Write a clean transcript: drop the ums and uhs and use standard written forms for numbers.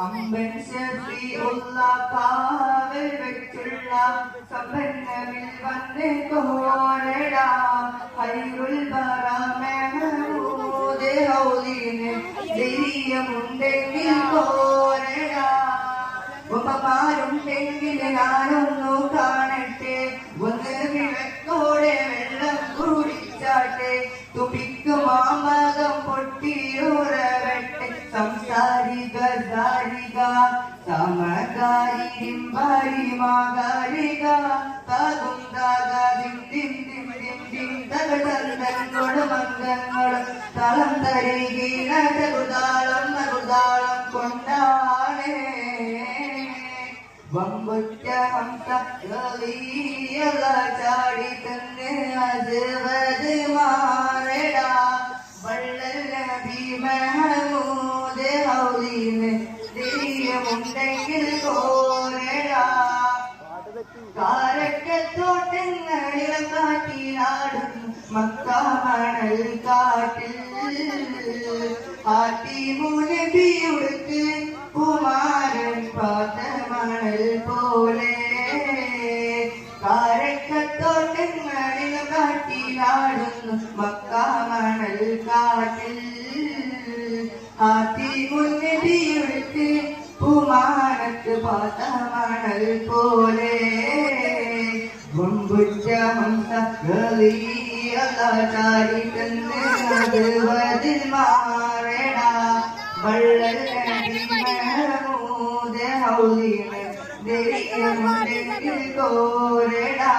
അമ്പൻ ശഫീഉള്ള കാവൽ വെച്ചുള്ള സമ്പന്നമിൽ വന്ന് കോരടാ ഹൈറുൽ ബറ മെഹമൂദ് ഹൗദീന് ധൈര്യമുണ്ടെങ്കിൽ കോരടാ ഉപമാരുണ്ടെങ്കിൽ ഞാനൊന്നു കാണട്ടെ ഒന്ന് വിളക്കോടെ വെള്ളം കുടിച്ചാട്ടെ തുപ്പിക്കും മാമകം പൊട്ടിയുറവട്ടെ സംസാരിക സാരിക സമകാരിമ്പാരി മാകാരിക താകും താകാതിം ദിം ദിം ദിം ദിം തകതന്തങ്ങളും അംഗങ്ങളും തളം തരികീണ തകുതാളം നകുതാളം കൊണ്ടാണേ വമ്പുറ്റ ഹംസ റളിയല്ല ചാടി തന്നെ അസ്വദ് മാറടാ വള്ളൽ നബി മഹമൂദ് ഹൗദീന് ധൈര്യമുണ്ടെങ്കിൽ കോരടാ കാരക്കത്തോട്ടങ്ങളിളം കാട്ടിനാടുന്നു മക്ക മണൽ കാട്ടിൽ ആട്ടിമുനബിയുടുക്ക് കുമാരൻ പാത്ത മണൽ പോലെ കാരക്കത്തോട്ടങ്ങളിളം കാട്ടിനാടുന്നു മക്ക മണൽ കാട്ടിൽ ആട്ടിമുനബിയുടുക്ക് കുമാരത്ത് പാത്ത മണൽ പോലെ മുമ്പുറ്റ ഹംസ റളിയല്ല ചാടി തന്നെ അസ്വദിൽ മാറടാ വള്ളൽ നബി മഹമൂദ് ഹൗദീന് ധൈര്യമുണ്ടെങ്കിൽ കോരടാ.